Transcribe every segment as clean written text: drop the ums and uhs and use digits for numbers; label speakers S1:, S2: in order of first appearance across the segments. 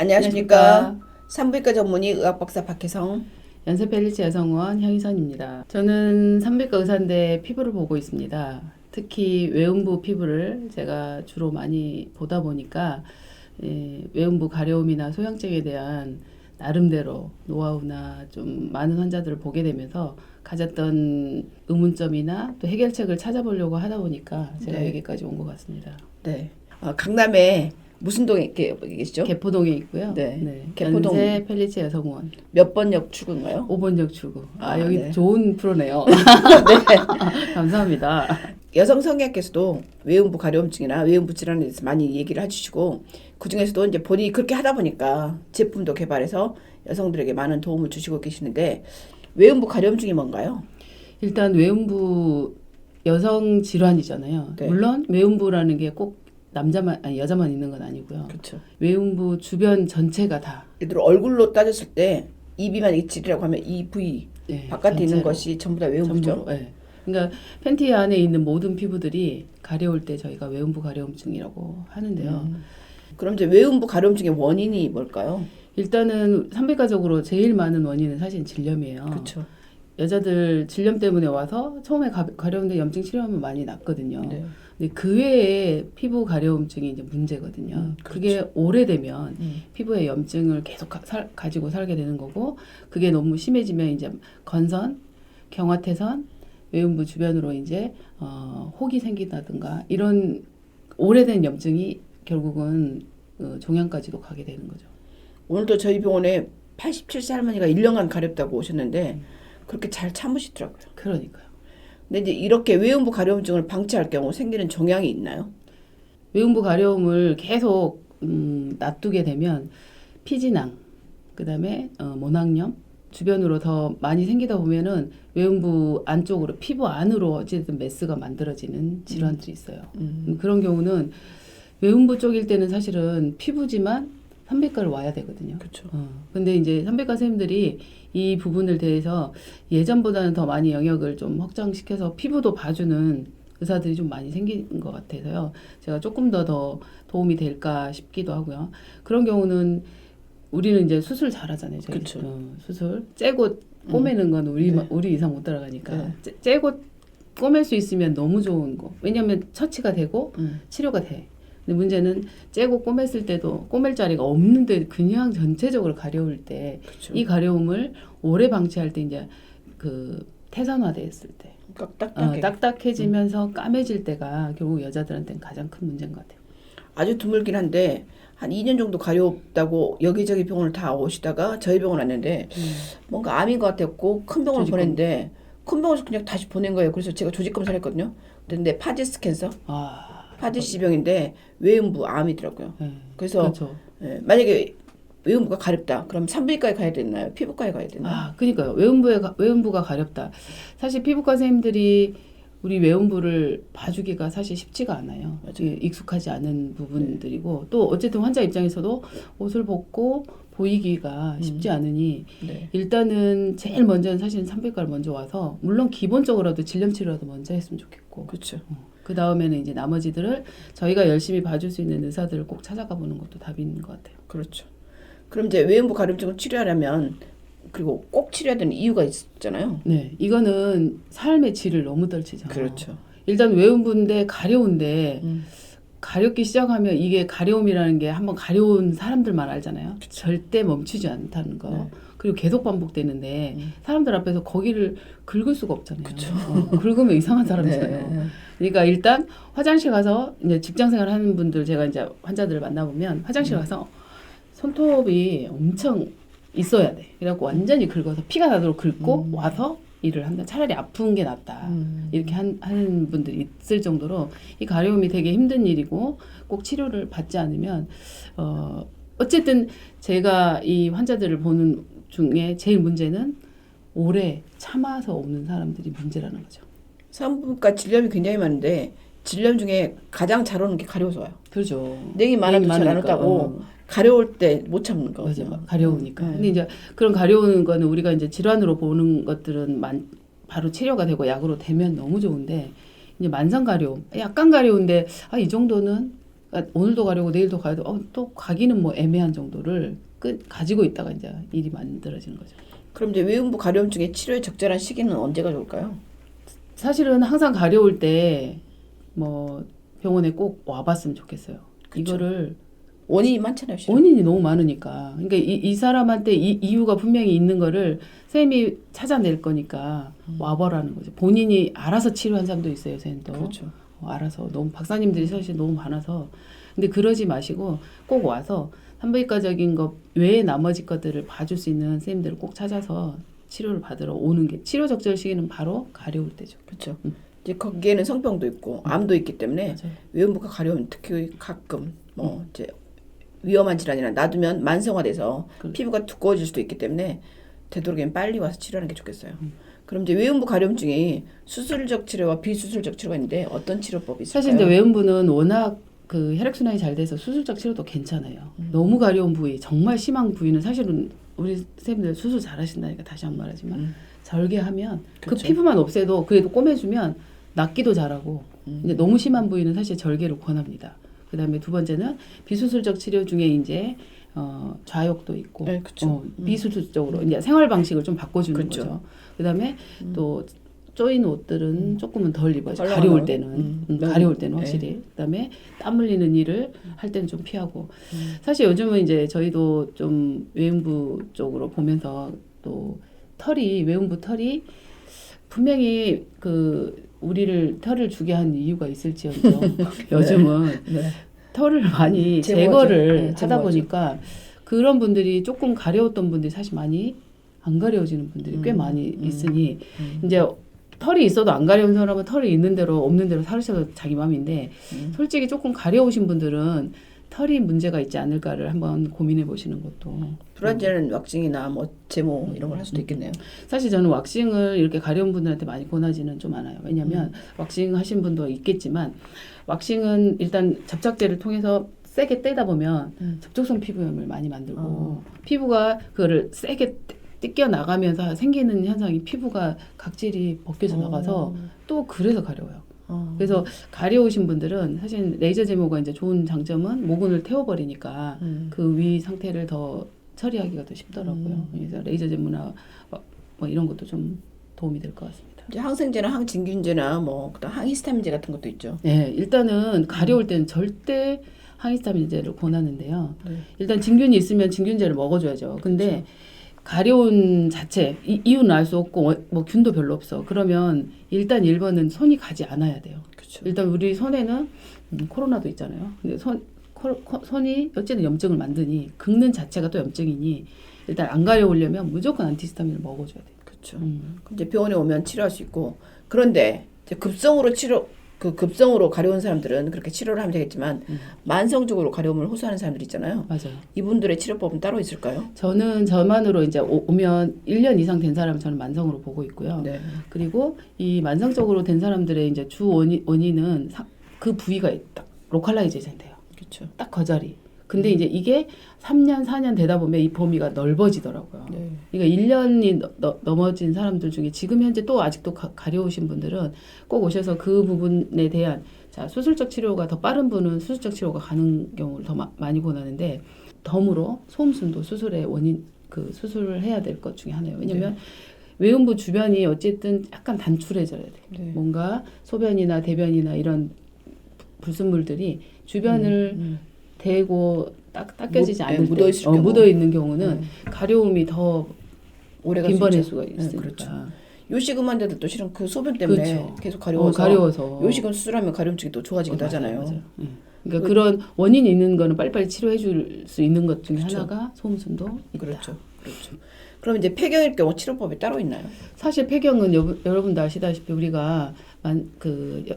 S1: 안녕하십니까. 산부인과 전문의 의학박사 박혜성.
S2: 연세펠리츠 여성의원 형희선입니다. 저는 산부인과 의사인데 피부를 보고 있습니다. 특히 외음부 피부를 제가 주로 많이 보다 보니까 외음부 가려움이나 소양증에 대한 나름대로 노하우나 좀 많은 환자들을 보게 되면서 가졌던 의문점이나 또 해결책을 찾아보려고 하다 보니까 제가 여기까지 온 것 같습니다.
S1: 네. 강남에 무슨 동에 계시죠?
S2: 개포동에 있고요.
S1: 네. 개포동.
S2: 연세펠리츠 여성의원.
S1: 몇 번역 출구인가요?
S2: 5번역 출구. 여기
S1: 네.
S2: 좋은 프로네요.
S1: 네.
S2: 감사합니다.
S1: 여성 성의학께서도 외음부 가려움증이나 외음부 질환에 대해서 많이 얘기를 해주시고 그 중에서도 이제 본인이 그렇게 하다 보니까 제품도 개발해서 여성들에게 많은 도움을 주시고 계시는데 외음부 가려움증이 뭔가요?
S2: 일단 외음부 여성 질환이잖아요.
S1: 네.
S2: 물론 외음부라는 게 꼭 여자만 있는 건 아니고요.
S1: 그렇죠.
S2: 외음부 주변 전체가 다.
S1: 예를 들어 얼굴로 따졌을 때 입이만 이질이라고 하면 이 부위
S2: 네,
S1: 바깥에 있는
S2: 전체로.
S1: 것이 전부 다 외음부죠.
S2: 전부로, 네. 그러니까 팬티 안에 있는 모든 피부들이 가려울 때 저희가 외음부 가려움증이라고 하는데요.
S1: 그럼 이제 외음부 가려움증의 원인이 뭘까요?
S2: 일단은 산부인과적으로 제일 많은 원인은 사실 질염이에요.
S1: 그렇죠.
S2: 여자들 질염 때문에 와서 처음에 가려운데 염증 치료하면 많이 낫거든요.
S1: 네.
S2: 근데 그 외에 피부 가려움증이 이제 문제거든요.
S1: 그렇죠.
S2: 그게 오래되면 피부에 염증을 계속 가지고 살게 되는 거고, 그게 너무 심해지면 이제 건선, 경화태선, 외음부 주변으로 이제 혹이 생긴다든가 이런 오래된 염증이 결국은 종양까지도 가게 되는 거죠.
S1: 오늘도 저희 병원에 87세 할머니가 1년간 가렵다고 오셨는데 그렇게 잘 참으시더라고요.
S2: 그러니까요.
S1: 근데 이제 이렇게 외음부 가려움증을 방치할 경우 생기는 종양이 있나요?
S2: 외음부 가려움을 계속 놔두게 되면 피지낭, 그다음에 모낭염 주변으로 더 많이 생기다 보면은 외음부 안쪽으로 피부 안으로 어쨌든 메스가 만들어지는 질환들이 있어요. 그런 경우는 외음부 쪽일 때는 사실은 피부지만 산부인과를 와야 되거든요.
S1: 그렇죠.
S2: 근데 이제 산부인과 선생님들이 이 부분을 대해서 예전보다는 더 많이 영역을 좀 확장시켜서 피부도 봐주는 의사들이 좀 많이 생긴 것 같아서요. 제가 조금 더 도움이 될까 싶기도 하고요. 그런 경우는 우리는 이제 수술 잘하잖아요.
S1: 그렇죠.
S2: 수술 째고 꼬매는 건 우리 이상 못 따라가니까 째고 꼬맬 수 있으면 너무 좋은 거. 왜냐하면 처치가 되고 치료가 돼. 근데 문제는 째고 꼬맸을 때도 꼬맬 자리가 없는데 그냥 전체적으로 가려울 때 이 가려움을 오래 방치할 때 이제 그 태산화됐을 때 딱딱해지면서 까매질 때가 결국 여자들한테는 가장 큰 문제인 것 같아요.
S1: 아주 드물긴 한데 한 2년 정도 가렵다고 여기저기 병원을 다 오시다가 저희 병원 왔는데 뭔가 암인 것 같았고 큰 병원을 보냈는데 큰 병원에서 그냥 다시 보낸 거예요. 그래서 제가 조직 검사를 했거든요. 근데 파지스 캔서 파지시 병인데 외음부 암이더라고요. 그래서
S2: 그렇죠.
S1: 만약에 외음부가 가렵다. 그럼 산부인과에 가야 되나요? 피부과에 가야 되나요?
S2: 그러니까요. 외음부가 가렵다. 사실 피부과 선생님들이 우리 외음부를 봐주기가 사실 쉽지가 않아요. 익숙하지 않은 부분들이고 또 어쨌든 환자 입장에서도 옷을 벗고 보이기가 쉽지 않으니 일단은 제일 먼저는 사실은 산부인과를 먼저 와서 물론 기본적으로라도 질염 치료라도 먼저 했으면 좋겠고
S1: 그렇죠.
S2: 그 다음에는 이제 나머지들을 저희가 열심히 봐줄 수 있는 의사들을 꼭 찾아가 보는 것도 답인 것 같아요.
S1: 그렇죠. 그럼 이제 외음부 가려움증을 치료하려면 그리고 꼭 치료해야 되는 이유가 있잖아요.
S2: 네, 이거는 삶의 질을 너무 떨치잖아요.
S1: 그렇죠.
S2: 일단 외음부인데 가려운데 가렵기 시작하면 이게 가려움이라는 게 한번 가려운 사람들만 알잖아요. 절대 멈추지 않다는 거. 그리고 계속 반복되는데 사람들 앞에서 거기를 긁을 수가 없잖아요. 긁으면 이상한 사람이잖아요. 그러니까 일단 화장실 가서 이제 직장생활 하는 분들 제가 이제 환자들을 만나보면 화장실 가서 손톱이 엄청 있어야 돼. 그래갖고 완전히 긁어서 피가 나도록 긁고 와서 일을 한다. 차라리 아픈 게 낫다. 이렇게 하는 분들이 있을 정도로 이 가려움이 되게 힘든 일이고 꼭 치료를 받지 않으면 어쨌든 제가 이 환자들을 보는 중에 제일 문제는 오래 참아서 오는 사람들이 문제라는 거죠.
S1: 산부인과 질염이 굉장히 많은데 질염 중에 가장 잘 오는 게 가려워서 와요.
S2: 그렇죠.
S1: 냉이 많아도 잘 안 왔다고 가려울 때 못 참는 거.
S2: 맞아, 가려우니까. 근데 이제 그런 가려우는 거는 우리가 이제 질환으로 보는 것들은 바로 치료가 되고 약으로 되면 너무 좋은데 이제 만성 가려움, 약간 가려운데 이 정도는 그러니까 오늘도 가려고 내일도 가도 또 가기는 뭐 애매한 정도를 가지고 있다가 이제 일이 만들어지는 거죠.
S1: 그럼 이제 외음부 가려움증의 치료에 적절한 시기는 언제가 좋을까요?
S2: 사실은 항상 가려울 때 뭐 병원에 꼭 와봤으면 좋겠어요.
S1: 그쵸.
S2: 이거를
S1: 원인이 많잖아요. 실은.
S2: 원인이 너무 많으니까. 그러니까 이 사람한테 이유가 분명히 있는 거를 선생님이 찾아낼 거니까 와보라는 거죠. 본인이 알아서 치료한 사람도 있어요, 선생님도.
S1: 그렇죠.
S2: 알아서 너무 박사님들이 사실 너무 많아서. 근데 그러지 마시고 꼭 와서 산부인과적인 것 외에 나머지 것들을 봐줄 수 있는 선생님들을 꼭 찾아서 치료를 받으러 오는 게 치료 적절 시기는 바로 가려울 때죠.
S1: 그렇죠. 이제 거기에는 성병도 있고 암도 있기 때문에
S2: 맞아요.
S1: 외음부가 가려우면 특히 가끔 뭐 이제 위험한 질환이나 놔두면 만성화돼서 피부가 두꺼워질 수도 있기 때문에 되도록이면 빨리 와서 치료하는 게 좋겠어요. 그럼 이제 외음부 가려움증이 수술적 치료와 비수술적 치료가 있는데 어떤 치료법이 있을까요?
S2: 사실 이제 외음부는 워낙 그 혈액순환이 잘 돼서 수술적 치료도 괜찮아요. 너무 가려운 부위, 정말 심한 부위는 사실은 우리 선생님들 수술 잘하신다니까 다시 한 번 말하지만 절개하면 그
S1: 그쵸.
S2: 피부만 없애도 그래도 꼬매주면 낫기도 잘하고 이제 너무 심한 부위는 사실 절개를 권합니다. 그다음에 두 번째는 비수술적 치료 중에 이제 좌욕도 있고
S1: 네, 그쵸.
S2: 비수술적으로 이제 생활 방식을 좀 바꿔주는
S1: 그쵸.
S2: 거죠. 그다음에 또 조인 옷들은 조금은 덜 입어야죠.
S1: 헐렁한
S2: 가려울
S1: 옷.
S2: 때는
S1: 네.
S2: 가려울 때는 확실히. 그다음에 땀 흘리는 일을 할 때는 좀 피하고. 사실 요즘은 이제 저희도 좀 외음부 쪽으로 보면서 또 외음부 털이 분명히 그 우리를 털을 주게 한 이유가 있을지언정 요즘은
S1: 네.
S2: 털을 많이
S1: 제모하죠.
S2: 제거를
S1: 네,
S2: 하다
S1: 제모하죠.
S2: 보니까 그런 분들이 조금 가려웠던 분들이 사실 많이 안 가려워지는 분들이 꽤 많이 있으니 이제 털이 있어도 안 가려운 사람은 털이 있는 대로 없는 대로 살으셔도 자기 마음인데 솔직히 조금 가려우신 분들은 털이 문제가 있지 않을까를 한번 고민해 보시는 것도
S1: 불안제는 왁싱이나 뭐 제모 이런 걸 할 수도 있겠네요.
S2: 사실 저는 왁싱을 이렇게 가려운 분들한테 많이 권하지는 좀 않아요. 왜냐하면 왁싱 하신 분도 있겠지만 왁싱은 일단 접착제를 통해서 세게 떼다 보면 접촉성 피부염을 많이 만들고 피부가 그거를 세게 뜯겨 나가면서 생기는 현상이 피부가 각질이 벗겨져 나가서 또 그래서 가려워요. 그래서 가려우신 분들은 사실 레이저 제모가 이제 좋은 장점은 모근을 태워버리니까 그 위 상태를 더 처리하기가 더 쉽더라고요. 그래서 레이저 제모나 뭐 이런 것도 좀 도움이 될 것 같습니다.
S1: 이제 항생제나 항진균제나 뭐 그다음 항히스타민제 같은 것도 있죠.
S2: 네, 일단은 가려울 때는 절대 항히스타민제를 권하는데요.
S1: 네.
S2: 일단 진균이 있으면 진균제를 먹어줘야죠. 근데 가려운 자체 이유는 알 수 없고 뭐 균도 별로 없어. 그러면 일단 1번은 손이 가지 않아야 돼요.
S1: 그렇죠.
S2: 일단 우리 손에는 코로나도 있잖아요. 근데 손이 어쨌든 염증을 만드니 긁는 자체가 또 염증이니 일단 안 가려우려면 무조건 안티히스타민을 먹어줘야 돼요.
S1: 그렇죠. 이제 병원에 오면 치료할 수 있고 그런데 이제 급성으로 가려운 사람들은 그렇게 치료를 하면 되겠지만 만성적으로 가려움을 호소하는 사람들 있잖아요.
S2: 맞아요.
S1: 이분들의 치료법은 따로 있을까요?
S2: 저는 저만으로 이제 오면 1년 이상 된 사람은 저는 만성으로 보고 있고요.
S1: 네.
S2: 그리고 이 만성적으로 된 사람들의 이제 주 원인은 그 부위가 딱 로컬라이제이션 돼요.
S1: 그렇죠.
S2: 딱 그 자리. 근데 이제 이게 3년, 4년 되다 보면 이 범위가 넓어지더라고요.
S1: 네.
S2: 그러니까 1년이 넘어진 사람들 중에 지금 현재 또 아직도 가려우신 분들은 꼭 오셔서 그 부분에 대한 수술적 치료가 더 빠른 분은 수술적 치료가 가는 경우를 더 많이 권하는데 덤으로 소음순도 수술의 원인 수술을 해야 될 것 중에 하나예요. 왜냐면 외음부 주변이 어쨌든 약간 단출해져야 돼.
S1: 네.
S2: 뭔가 소변이나 대변이나 이런 불순물들이 주변을 대고 닦여지지 않을 때 묻어 있는 경우는 가려움이 더
S1: 오래
S2: 빈번할 수가 있으니까.
S1: 그렇죠. 요식음 한데도 또 실은 그 소변 때문에
S2: 그렇죠.
S1: 계속 가려워서 요식은 수술하면 가려움증이 또 좋아지기도 하잖아요.
S2: 맞아요. 그러니까 그런 원인이 있는 거는 빨리빨리 치료해 줄 수 있는 것 중에
S1: 그렇죠.
S2: 하나가 소음순도 있다.
S1: 그렇죠. 그럼 이제 폐경일 경우 치료법이 따로 있나요?
S2: 사실 폐경은 여러분도 아시다시피 우리가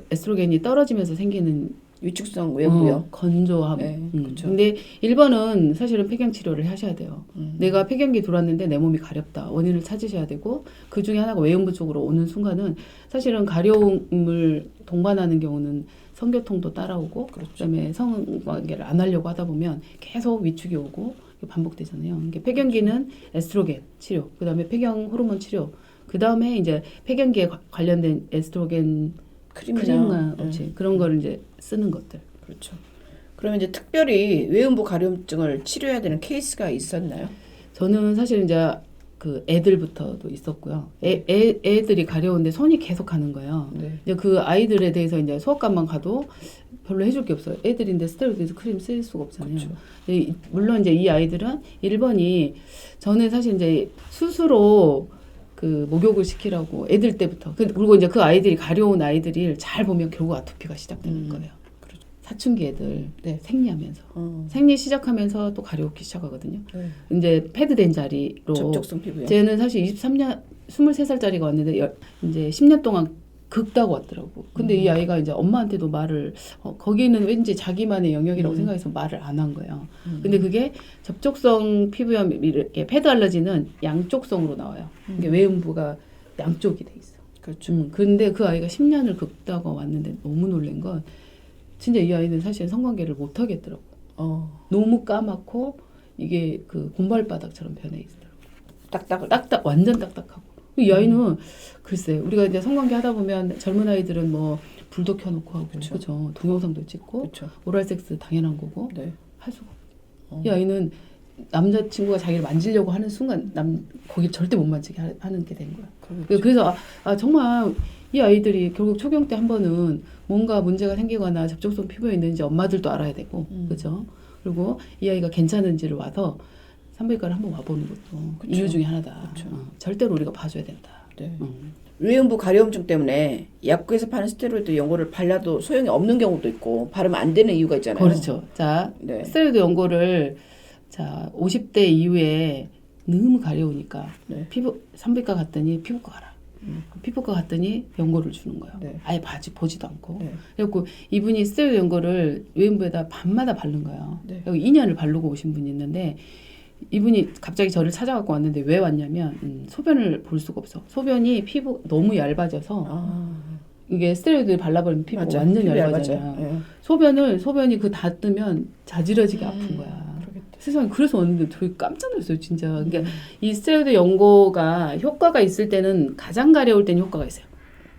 S2: 에스트로겐이 떨어지면서 생기는
S1: 위축성 외부요.
S2: 건조함.
S1: 네, 그렇죠.
S2: 근데 1번은 사실은 폐경 치료를 하셔야 돼요. 내가 폐경기 들어왔는데 내 몸이 가렵다. 원인을 찾으셔야 되고 그 중에 하나가 외음부 쪽으로 오는 순간은 사실은 가려움을 동반하는 경우는 성교통도 따라오고 그다음에 성관계를 안 하려고 하다 보면 계속 위축이 오고 반복되잖아요. 그러니까 폐경기는 에스트로겐 치료, 그다음에 폐경 호르몬 치료, 그다음에 이제 폐경기에 관련된 에스트로겐 크림이나 그런 거를 이제 쓰는 것들.
S1: 그렇죠. 그러면 이제 특별히 외음부 가려움증을 치료해야 되는 케이스가 있었나요?
S2: 저는 사실 이제 그 애들부터도 있었고요. 애들이 가려운데 손이 계속 가는 거예요.
S1: 네.
S2: 이제 그 아이들에 대해서 이제 소아과만 가도 별로 해줄 게 없어요. 애들인데 스테로이드 크림 쓸 수가 없잖아요.
S1: 그렇죠.
S2: 물론 이제 이 아이들은 1번이 저는 사실 이제 스스로 그 목욕을 시키라고 애들 때부터 그리고 이제 그 아이들이 가려운 아이들이 잘 보면 결국 아토피가 시작되는 거예요.
S1: 그렇죠.
S2: 사춘기 애들
S1: 네.
S2: 생리하면서 생리 시작하면서 또 가려우기 시작하거든요. 이제 패드된 자리로
S1: 접촉성 피부요.
S2: 쟤는 사실 23살짜리가 왔는데 이제 10년 동안 긁다고 왔더라고. 근데 이 아이가 이제 엄마한테도 말을 거기는 왠지 자기만의 영역이라고 생각해서 말을 안 한 거예요. 근데 그게 접촉성 피부염 이렇게 패드 알러지는 양쪽성으로 나와요. 이게 외음부가 양쪽이 돼 있어.
S1: 그렇죠.
S2: 근데 그 아이가 10년을 긁다가 왔는데 너무 놀란 건 진짜 이 아이는 사실 성관계를 못 하겠더라고. 너무 까맣고 이게 그 곰발바닥처럼 변해 있더라고. 딱딱 완전 딱딱하고. 이 아이는 글쎄 우리가 이제 성관계 하다 보면 젊은 아이들은 뭐 불도 켜놓고 하고 그렇죠. 동영상도 찍고
S1: 그렇죠.
S2: 오랄 섹스 당연한 거고
S1: 네.
S2: 할 수가 없어. 이 아이는 남자친구가 자기를 만지려고 하는 순간 거기 절대 못 만지게 하는 게 된 거야.
S1: 그렇죠.
S2: 그래서 정말 이 아이들이 결국 초경 때 한 번은 뭔가 문제가 생기거나 접촉성 피부에 있는지 엄마들도 알아야 되고 그죠. 그리고 이 아이가 괜찮은지를 와서 산부인과를 한번 와보는 것도
S1: 그쵸.
S2: 이유 중에 하나다.
S1: 그쵸.
S2: 절대로 우리가 봐줘야 된다.
S1: 네. 외음부 가려움증 때문에 약국에서 파는 스테로이드 연고를 발라도 소용이 없는 경우도 있고 바르면 안 되는 이유가 있잖아요.
S2: 그렇죠. 자,
S1: 네.
S2: 스테로이드 연고를 자 50대 이후에 너무 가려우니까
S1: 네.
S2: 산부인과 갔더니 피부과 가라. 피부과 갔더니 연고를 주는 거예요.
S1: 네.
S2: 아예 보지도 않고.
S1: 네.
S2: 그래갖고 이분이 스테로이드 연고를 외음부에다 밤마다 바른 거예요.
S1: 네.
S2: 여기 2년을 바르고 오신 분이 있는데 이분이 갑자기 저를 찾아갖고 왔는데 왜 왔냐면 소변을 볼 수가 없어. 소변이 피부 너무 얇아져서 이게 스테로이드 발라버리면 피부가
S1: 맞아.
S2: 완전
S1: 피부
S2: 얇아져요.
S1: 네.
S2: 소변이 그 닿으면 자지러지게 아픈 거야.
S1: 그러겠다.
S2: 세상에 그래서 왔는데 되게 깜짝 놀랐어요 진짜. 그러니까 이 스테로이드 연고가 효과가 있을 때는 가장 가려울 때는 효과가 있어요.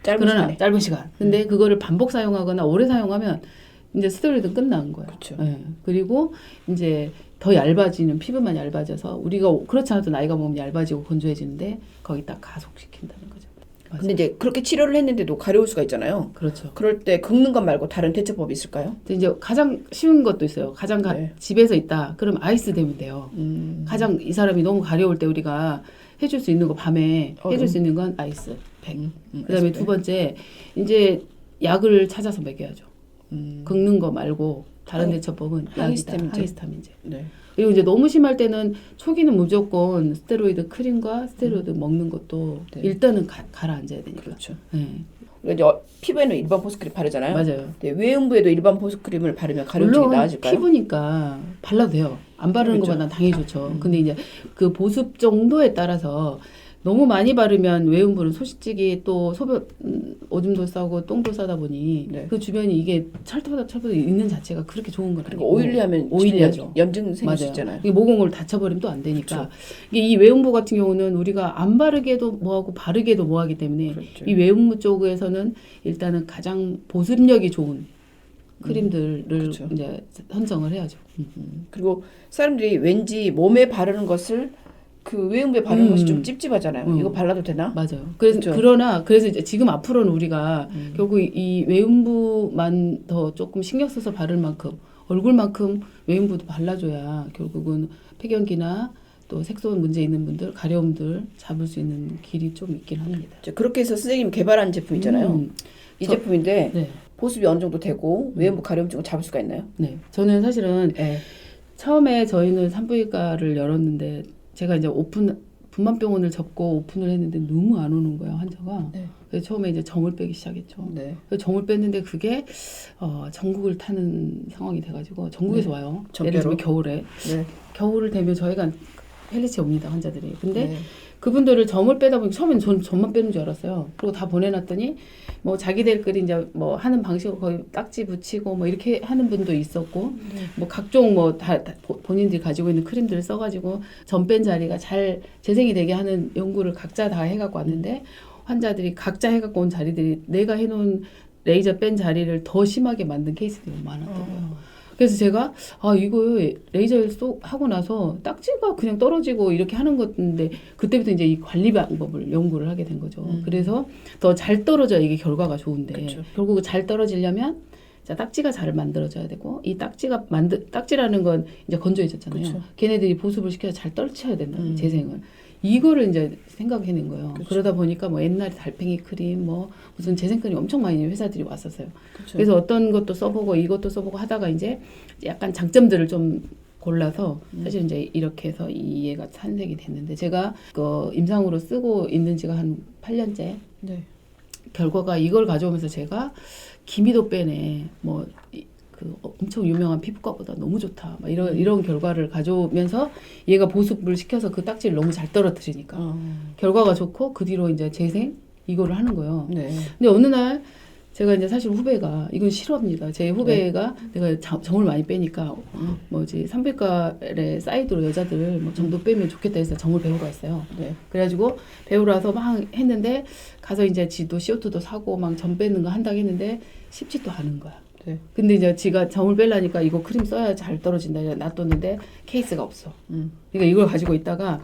S2: 짧은 시간. 근데 그거를 반복 사용하거나 오래 사용하면 이제 스테로이드 끝나는 거예요.
S1: 그렇죠.
S2: 네. 그리고 이제 더 얇아지는 피부만 얇아져서 우리가 그렇지 않아도 나이가 먹으면 얇아지고 건조해지는데 거기 딱 가속시킨다는 거죠. 맞아요.
S1: 근데 이제 그렇게 치료를 했는데도 가려울 수가 있잖아요.
S2: 그렇죠.
S1: 그럴 때 긁는 것 말고 다른 대처법이 있을까요?
S2: 이제 가장 쉬운 것도 있어요.
S1: 네.
S2: 집에서 있다. 그럼 아이스 대면 돼요. 가장 이 사람이 너무 가려울 때 우리가 해줄 수 있는 거 밤에 해줄 수 있는 건 아이스 팩. 그다음에 두 번째 이제 약을 찾아서 먹여야죠. 긁는 거 말고 다른 대처법은 하이스타민제.
S1: 네.
S2: 그리고 이제 너무 심할 때는 초기는 무조건 스테로이드 크림과 스테로이드 먹는 것도
S1: 네.
S2: 일단은 가라앉아야 되니까.
S1: 그렇죠.
S2: 네.
S1: 이제 피부에는 일반 보습크림 바르잖아요.
S2: 맞아요.
S1: 네, 외음부에도 일반 보습크림을 바르면 가려움증이
S2: 물론
S1: 나아질까요?
S2: 피부니까 발라도 돼요. 안 바르는
S1: 그렇죠.
S2: 것보다 당연히 좋죠. 근데 이제 그 보습 정도에 따라서 너무 많이 바르면 외음부는 소시지기 또 소변 오줌도 싸고 똥도 싸다 보니
S1: 네.
S2: 그 주변이 이게 철토보다 있는 자체가 그렇게 좋은 건
S1: 그리고
S2: 아니고
S1: 오일리하면
S2: 오일리하죠.
S1: 염증 생길 수
S2: 맞아요.
S1: 있잖아요.
S2: 이게 모공을 다쳐버리면 또 안 되니까
S1: 그렇죠.
S2: 이게 이 외음부 같은 경우는 우리가 안 바르게도 뭐하고 바르게도 뭐하기 때문에
S1: 그렇죠.
S2: 이 외음부 쪽에서는 일단은 가장 보습력이 좋은 크림들을
S1: 그렇죠.
S2: 이제 선정을 해야죠.
S1: 그리고 사람들이 왠지 몸에 바르는 것을 그 외음부에 바르는 것이 좀 찝찝하잖아요. 이거 발라도 되나?
S2: 맞아요. 그래서
S1: 그렇죠.
S2: 그래서 이제 지금 앞으로는 우리가 결국 이 외음부만 더 조금 신경 써서 바를 만큼 얼굴만큼 외음부도 발라줘야 결국은 폐경기나 또 색소 문제 있는 분들, 가려움들 잡을 수 있는 길이 좀 있긴 합니다.
S1: 그렇게 해서 선생님 개발한 제품 있잖아요. 이 제품인데
S2: 네.
S1: 보습이 어느 정도 되고 외음부 가려움증을 잡을 수가 있나요?
S2: 네. 저는 사실은
S1: 네.
S2: 처음에 저희는 산부인과를 열었는데 제가 이제 분만병원을 접고 오픈을 했는데 너무 안 오는 거예요, 환자가.
S1: 네.
S2: 그래서 처음에 이제 정을 빼기 시작했죠.
S1: 네.
S2: 그래서 정을 뺐는데 그게 전국을 타는 상황이 돼가지고 전국에서 와요. 예를 들면 겨울에.
S1: 네.
S2: 겨울을 되면 저희가 헬리치 옵니다, 환자들이. 근데
S1: 네.
S2: 그분들을 점을 빼다 보니까 처음엔 점만 빼는 줄 알았어요. 그리고 다 보내놨더니 뭐 자기들끼리 이제 뭐 하는 방식으로 거의 딱지 붙이고 뭐 이렇게 하는 분도 있었고 뭐 각종 뭐 다 본인들이 가지고 있는 크림들을 써가지고 점 뺀 자리가 잘 재생이 되게 하는 연구를 각자 다 해갖고 왔는데 환자들이 각자 해갖고 온 자리들이 내가 해놓은 레이저 뺀 자리를 더 심하게 만든 케이스들이 많았다고요. 그래서 제가 이거 레이저를 쏙 하고 나서 딱지가 그냥 떨어지고 이렇게 하는 건데 그때부터 이제 이 관리 방법을 연구를 하게 된 거죠. 그래서 더 잘 떨어져야 이게 결과가 좋은데
S1: 그쵸.
S2: 결국 잘 떨어지려면 자, 딱지가 잘 만들어져야 되고 이 딱지라는 건 이제 건조해졌잖아요.
S1: 그쵸.
S2: 걔네들이 보습을 시켜서 잘 떨쳐야 된다. 재생을. 이거를 이제 생각해낸 거예요.
S1: 그쵸.
S2: 그러다 보니까 뭐 옛날에 달팽이 크림 뭐 무슨 재생 크림 엄청 많이 회사들이 왔었어요.
S1: 그쵸.
S2: 그래서 어떤 것도 써보고 이것도 써보고 하다가 이제 약간 장점들을 좀 골라서 사실 이제 이렇게 해서 이 얘가 탄생이 됐는데 제가 그 임상으로 쓰고 있는 지가 한 8년째
S1: 네.
S2: 결과가 이걸 가져오면서 제가 기미도 빼네 그 엄청 유명한 피부과보다 너무 좋다 막 이런 결과를 가져오면서 얘가 보습을 시켜서 그 딱지를 너무 잘 떨어뜨리니까 결과가 좋고 그 뒤로 이제 재생 이거를 하는 거예요.
S1: 네.
S2: 근데 어느 날 제가 이제 사실 후배가 이건 실화입니다. 제 후배가 내가 정을 많이 빼니까 산부인과에 사이드로 여자들 뭐 정도 빼면 좋겠다 해서 정을 배우러 갔어요.
S1: 네.
S2: 그래가지고 배우러 와서 막 했는데 가서 이제 지도 CO2도 사고 막 점 빼는 거 한다고 했는데 쉽지도 않은 거야.
S1: 네.
S2: 근데 이제 지가 점을 빼려니까 이거 크림 써야 잘 떨어진다 놔뒀는데 케이스가 없어. 그러니까 이걸 가지고 있다가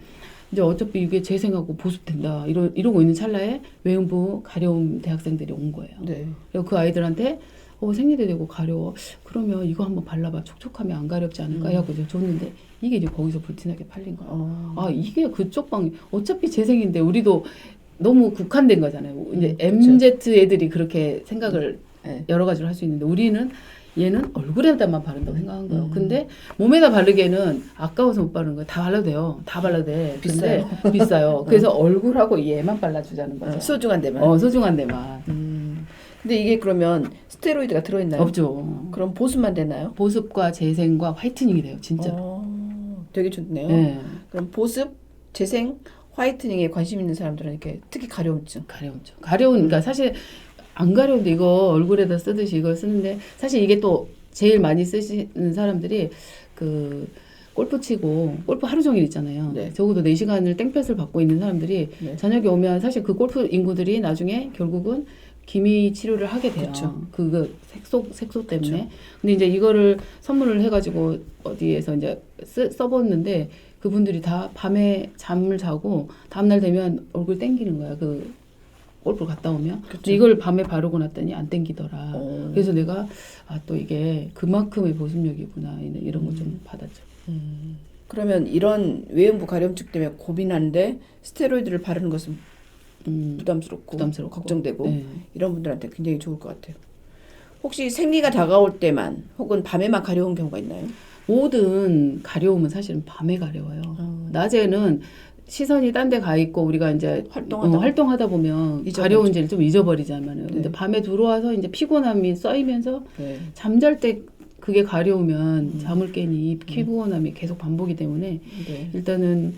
S2: 이제 어차피 이게 재생하고 보습된다 이러고 있는 찰나에 외음부 가려움 대학생들이 온 거예요.
S1: 네.
S2: 그래서 그 아이들한테 생리대 되고 가려워. 그러면 이거 한번 발라봐. 촉촉하면 안 가렵지 않을까 해갖고 이제 줬는데 이게 이제 거기서 불티나게 팔린 거야. 이게 그쪽 방 어차피 재생인데 우리도 너무 국한된 거잖아요. 이제 MZ 애들이 그렇게 생각을 여러 가지로 할 수 있는데 우리는 얘는 얼굴에다만 바른다고 생각한 거예요. 근데 몸에다 바르기에는 아까워서 못 바르는 거예요. 다 발라도 돼요. 다 발라도 돼.
S1: 비싸요.
S2: 근데 비싸요. 그래서 얼굴하고 얘만 발라주자는 거죠.
S1: 소중한 데만.
S2: 소중한 데만.
S1: 근데 이게 그러면 스테로이드가 들어있나요?
S2: 없죠.
S1: 그럼 보습만 되나요?
S2: 보습과 재생과 화이트닝이 돼요. 진짜.
S1: 되게 좋네요.
S2: 네.
S1: 그럼 보습, 재생, 화이트닝에 관심 있는 사람들은 이렇게 특히 가려움증.
S2: 그러니까 사실 안 가려운데 이거 얼굴에다 쓰듯이 이걸 쓰는데 사실 이게 또 제일 많이 쓰시는 사람들이 그 골프 치고 골프 하루 종일 있잖아요.
S1: 네.
S2: 적어도 4시간을 땡볕을 받고 있는 사람들이
S1: 네.
S2: 저녁에 오면 사실 그 골프 인구들이 나중에 결국은 기미 치료를 하게 돼요.
S1: 그쵸.
S2: 그거 색소 때문에.
S1: 그쵸.
S2: 근데 이제 이거를 선물을 해가지고 어디에서 이제 써봤는데 그분들이 다 밤에 잠을 자고 다음날 되면 얼굴 땡기는 거야. 그 골프 갔다 오면. 근데 이걸 밤에 바르고 났더니 안 땡기더라. 그래서 내가 또 이게 그만큼의 보습력이구나 이런 거 좀 받았죠.
S1: 그러면 이런 외음부 가려움증 때문에 고민하는데 스테로이드를 바르는 것은 부담스럽고 걱정되고
S2: 네.
S1: 이런 분들한테 굉장히 좋을 것 같아요. 혹시 생리가 다가올 때만 혹은 밤에만 가려운 경우가 있나요?
S2: 모든 가려움은 사실은 밤에 가려워요. 낮에는 시선이 딴 데 가 있고 우리가 이제 활동하다 보면 가려운지를 좀 잊어버리잖아요. 근데 밤에 들어와서 이제 피곤함이 쌓이면서 잠잘 때 그게 가려우면 잠을 깨니 피곤함이 계속 반복이 때문에 일단은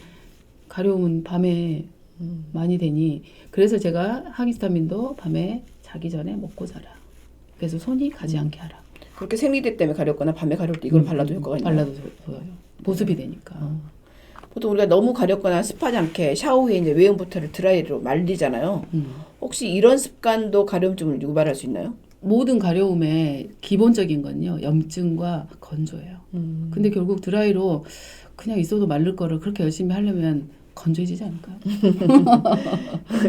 S2: 가려움은 밤에 많이 되니 그래서 제가 항히스타민도 밤에 자기 전에 먹고 자라. 그래서 손이 가지 않게 하라.
S1: 그렇게 생리대 때문에 가렵거나 밤에 가려울 때 이걸 발라도 효과가 있나요?
S2: 발라도 좋아요. 보습이 되니까.
S1: 보통 우리가 너무 가렵거나 습하지 않게 샤워 후에 이제 외음부터를 드라이로 말리잖아요. 혹시 이런 습관도 가려움증을 유발할 수 있나요?
S2: 모든 가려움의 기본적인 건요. 염증과 건조예요. 근데 결국 드라이로 그냥 있어도 마를 거를 그렇게 열심히 하려면 건조해지지 않을까요?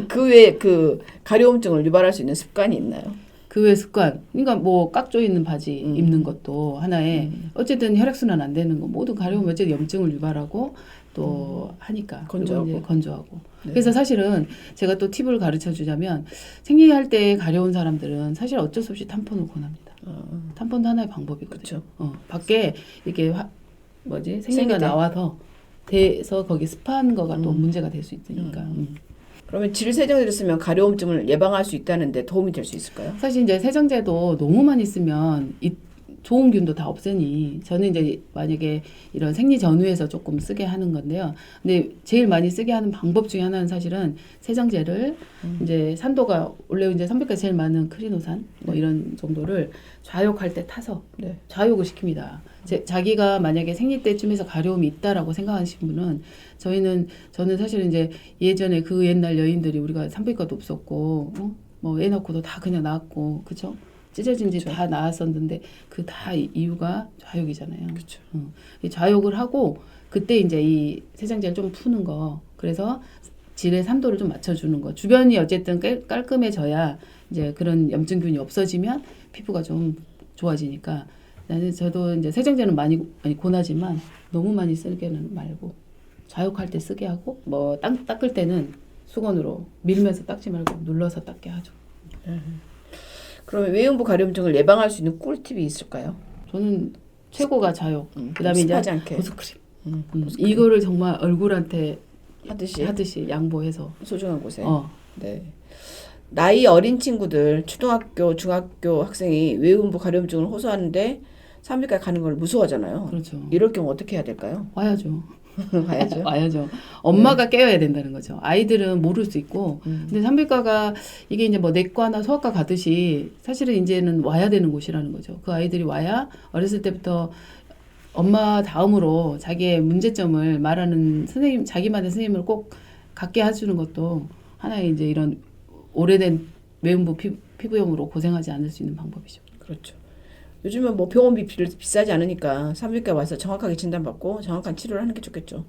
S1: 그 외에 그 가려움증을 유발할 수 있는 습관이 있나요?
S2: 그 외 습관. 그러니까 뭐 깍조 있는 바지 입는 것도 하나의 어쨌든 혈액순환 안 되는 거 모든 가려움 어쨌든 염증을 유발하고 또 하니까 건조하고.
S1: 네.
S2: 그래서 사실은 제가 또 팁을 가르쳐 주자면 생리할 때 가려운 사람들은 사실 어쩔 수 없이 탐폰을 권합니다. 탐폰도 하나의 방법이거든요. 밖에 이게 생리가 나와서 돼서 거기 습한 거가 또 문제가 될 수 있으니까.
S1: 그러면 질 세정제를 쓰면 가려움증을 예방할 수 있다는데 도움이 될 수 있을까요?
S2: 사실 이제 세정제도 너무 많이 쓰면 좋은 균도 다 없으니 저는 이제 만약에 이런 생리 전후에서 조금 쓰게 하는 건데요. 근데 제일 많이 쓰게 하는 방법 중에 하나는 사실은 세정제를 이제 산도가 원래 이제 산부인과에 제일 많은 크리노산 뭐 이런 정도를 좌욕할 때 타서 좌욕을 시킵니다. 자기가 만약에 생리 때쯤에서 가려움이 있다라고 생각하시는 분은 저는 사실은 이제 예전에 그 옛날 여인들이 우리가 산부인과도 없었고 뭐 애 낳고도 다 그냥 낳았고 그죠? 찢어진 지
S1: 그렇죠.
S2: 다 나았었는데 그 다 이유가 좌욕이잖아요.
S1: 그렇죠.
S2: 이 좌욕을 하고 그때 이제 이 세정제를 좀 푸는 거. 그래서 질의 3도를 좀 맞춰주는 거. 주변이 어쨌든 깔끔해져야 이제 그런 염증균이 없어지면 피부가 좀 좋아지니까 저도 이제 세정제는 많이 권하지만 너무 많이 쓰게는 말고 좌욕할 때 쓰게 하고 뭐 닦을 때는 수건으로 밀면서 닦지 말고 눌러서 닦게 하죠.
S1: 그러면 외음부 가려움증을 예방할 수 있는 꿀팁이 있을까요?
S2: 저는 최고가 좌욕. 그다음에 이제
S1: 습하지 않게
S2: 보습크림.
S1: 보습크림.
S2: 이거를 정말 얼굴한테
S1: 하듯이
S2: 양보해서
S1: 소중한 곳에.
S2: 어.
S1: 네. 나이 어린 친구들, 초등학교, 중학교 학생이 외음부 가려움증을 호소하는데 산부인과 가는 걸 무서워하잖아요.
S2: 그렇죠.
S1: 이럴 경우 어떻게 해야 될까요?
S2: 와야죠.
S1: 가야죠.
S2: 와야죠. 엄마가 깨워야 된다는 거죠. 아이들은 모를 수 있고,
S1: 음.
S2: 근데 산부인과가 이게 이제 뭐 내과나 소아과 가듯이 사실은 이제는 와야 되는 곳이라는 거죠. 그 아이들이 와야 어렸을 때부터 엄마 다음으로 자기의 문제점을 말하는 선생님, 자기만의 선생님을 꼭 갖게 해주는 것도 하나의 이제 이런 오래된 외음부 피부염으로 고생하지 않을 수 있는 방법이죠.
S1: 그렇죠. 요즘은 뭐 병원비 비싸지 않으니까 산부인과 와서 정확하게 진단받고 정확한 치료를 하는 게 좋겠죠.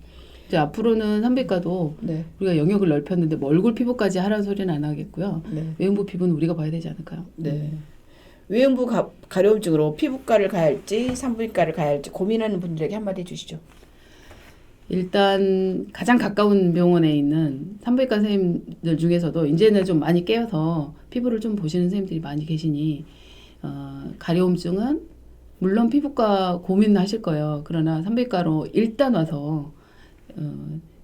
S2: 이제 앞으로는 산부인과도
S1: 네.
S2: 우리가 영역을 넓혔는데 뭐 얼굴 피부까지 하라는 소리는 안 하겠고요.
S1: 네.
S2: 외음부 피부는 우리가 봐야 되지 않을까요?
S1: 네. 외음부 가려움증으로 피부과를 가야 할지 산부인과를 가야 할지 고민하는 분들에게 한마디 해주시죠.
S2: 일단 가장 가까운 병원에 있는 산부인과 선생님들 중에서도 이제는 좀 많이 깨어서 피부를 좀 보시는 선생님들이 많이 계시니 가려움증은 물론 피부과 고민하실 거예요. 그러나 산부인과로 일단 와서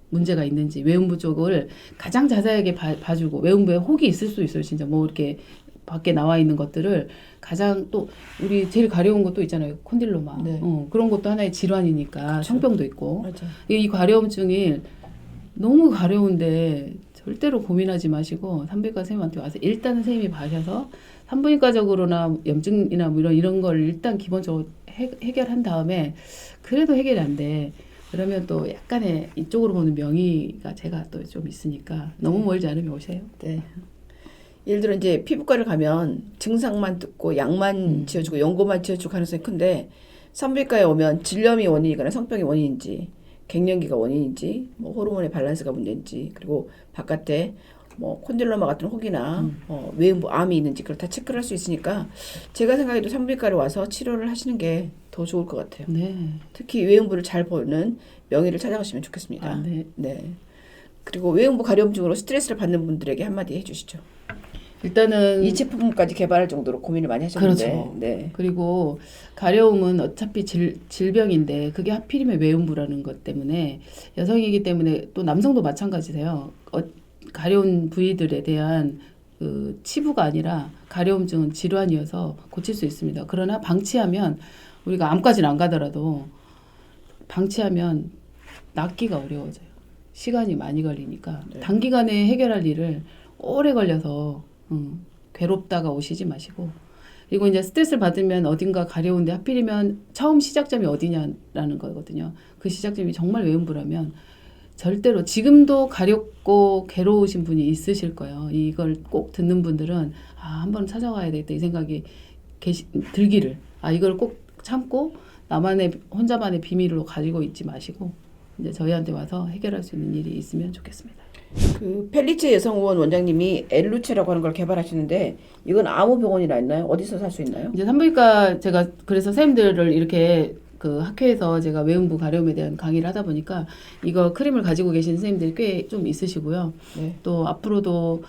S2: 문제가 있는지 외음부 쪽을 가장 자세하게 봐주고 외음부에 혹이 있을 수 있어요. 진짜 뭐 이렇게 밖에 나와 있는 것들을 가장 또 우리 제일 가려운 것도 있잖아요. 콘딜로마.
S1: 네.
S2: 그런 것도 하나의 질환이니까
S1: 그렇죠.
S2: 성병도 있고
S1: 맞아.
S2: 이 가려움증이 너무 가려운데 절대로 고민하지 마시고 산부인과 선생님한테 와서 일단은 선생님이 봐셔서 산부인과적으로나 염증이나 뭐 이런 걸 일단 기본적으로 해결한 다음에 그래도 해결이 안 돼. 그러면 또 약간의 이쪽으로 보는 명의가 제가 또 좀 있으니까 너무 멀지 않으면 오세요.
S1: 네. 예를 들어 이제 피부과를 가면 증상만 듣고 약만 지어주고 연고만 지어줄 가능성이 큰데 산부인과에 오면 질염이 원인이거나 성병이 원인인지 갱년기가 원인인지 뭐 호르몬의 밸런스가 문제인지 그리고 바깥에 뭐 콘딜로마 같은 혹이나 외음부 암이 있는지 그걸 다 체크를 할 수 있으니까 제가 생각해도 산부인과를 와서 치료를 하시는 게 더 좋을 것 같아요.
S2: 네.
S1: 특히 외음부를 잘 보는 명의를 찾아가시면 좋겠습니다.
S2: 아, 네.
S1: 네. 그리고 외음부 가려움증으로 스트레스를 받는 분들에게 한마디 해주시죠.
S2: 일단은
S1: 이 제품까지 개발할 정도로 고민을 많이 하셨는데.
S2: 그렇죠.
S1: 네.
S2: 그리고 가려움은 어차피 질병인데 그게 하필이면 외음부라는 것 때문에 여성이기 때문에 또 남성도 마찬가지세요. 가려운 부위들에 대한 그 치부가 아니라 가려움증은 질환이어서 고칠 수 있습니다. 그러나 방치하면 우리가 암까지는 안 가더라도 방치하면 낫기가 어려워져요. 시간이 많이 걸리니까
S1: 네.
S2: 단기간에 해결할 일을 오래 걸려서 괴롭다가 오시지 마시고 그리고 이제 스트레스를 받으면 어딘가 가려운데 하필이면 처음 시작점이 어디냐라는 거거든요. 그 시작점이 정말 외음부라면 절대로 지금도 가렵고 괴로우신 분이 있으실 거예요. 이걸 꼭 듣는 분들은 한번 찾아와야 되겠다 이 생각이 들기를 이걸 꼭 참고 혼자만의 비밀로 가지고 있지 마시고 이제 저희한테 와서 해결할 수 있는 일이 있으면 좋겠습니다.
S1: 그 펠리체 여성의원 원장님이 엘루체라고 하는 걸 개발하시는데 이건 아무 병원이나 있나요? 어디서 살 수 있나요?
S2: 이제 산부인과 제가 그래서 선생님들을 이렇게 그 학회에서 제가 외음부 가려움에 대한 강의를 하다 보니까 이거 크림을 가지고 계신 선생님들이 꽤 좀 있으시고요.
S1: 네.
S2: 또 앞으로도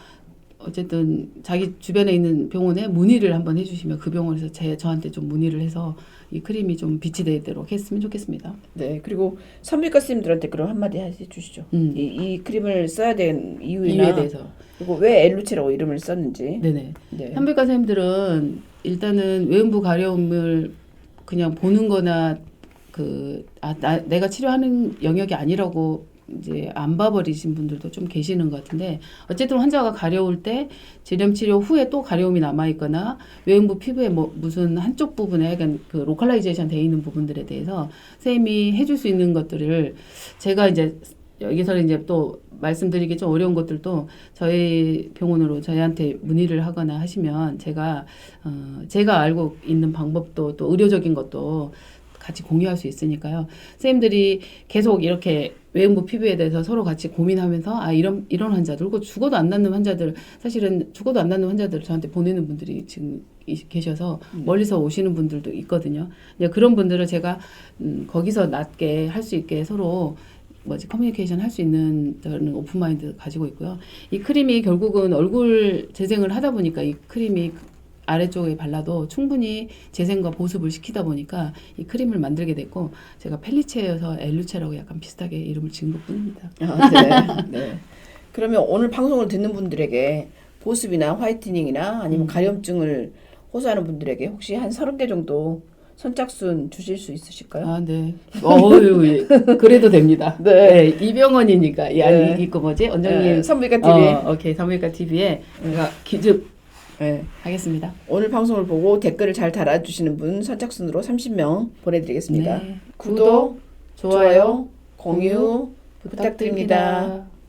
S2: 어쨌든 자기 주변에 있는 병원에 문의를 한번 해주시면 그 병원에서 저한테 좀 문의를 해서 이 크림이 좀 빛이 되도록 했으면 좋겠습니다.
S1: 네. 그리고 산부인과 선생님들한테 그럼 한마디 해주시죠. 이 크림을 써야 되는 이유에
S2: 대해서.
S1: 그리고 왜 엘루체라고 이름을 썼는지.
S2: 네네.
S1: 네.
S2: 산부인과 선생님들은 일단은 외음부 가려움을 그냥 보는 거나 내가 치료하는 영역이 아니라고 이제 안 봐버리신 분들도 좀 계시는 것 같은데 어쨌든 환자가 가려울 때 질염 치료 후에 또 가려움이 남아있거나 외음부 피부에 뭐 무슨 한쪽 부분에 약간 그 로컬라이제이션 돼 있는 부분들에 대해서 선생님이 해줄 수 있는 것들을 제가 이제 여기서는 이제 또 말씀드리기 좀 어려운 것들도 저희 병원으로 저희한테 문의를 하거나 하시면 제가 알고 있는 방법도 또 의료적인 것도 같이 공유할 수 있으니까요. 선생님들이 계속 이렇게 외음부 피부에 대해서 서로 같이 고민하면서 이런 환자들, 그리고 죽어도 안 낫는 환자들, 사실은 죽어도 안 낫는 환자들을 저한테 보내는 분들이 지금 계셔서 멀리서 오시는 분들도 있거든요. 이제 그런 분들을 제가 거기서 낫게 할 수 있게 서로 커뮤니케이션 할 수 있는 저는 오픈마인드 가지고 있고요. 이 크림이 결국은 얼굴 재생을 하다 보니까 이 크림이 아래쪽에 발라도 충분히 재생과 보습을 시키다 보니까 이 크림을 만들게 됐고, 제가 펠리체여서 엘루체라고 약간 비슷하게 이름을 지은 것뿐입니다.
S1: 네. 네. 그러면 오늘 방송을 듣는 분들에게 보습이나 화이트닝이나 아니면 가려움증을 호소하는 분들에게 혹시 한 30개 정도 선착순 주실 수 있으실까요?
S2: 네. 어유 그래도 됩니다. 네. 이병헌이니까.
S1: 네.
S2: 이거 뭐지? 원장님.
S1: 네. 선물가 TV.
S2: 오케이. 선물가 TV에 제가 기습
S1: 네.
S2: 하겠습니다.
S1: 오늘 방송을 보고 댓글을 잘 달아주시는 분 선착순으로 30명 보내드리겠습니다.
S2: 네.
S1: 구독, 좋아요, 공유 부탁드립니다.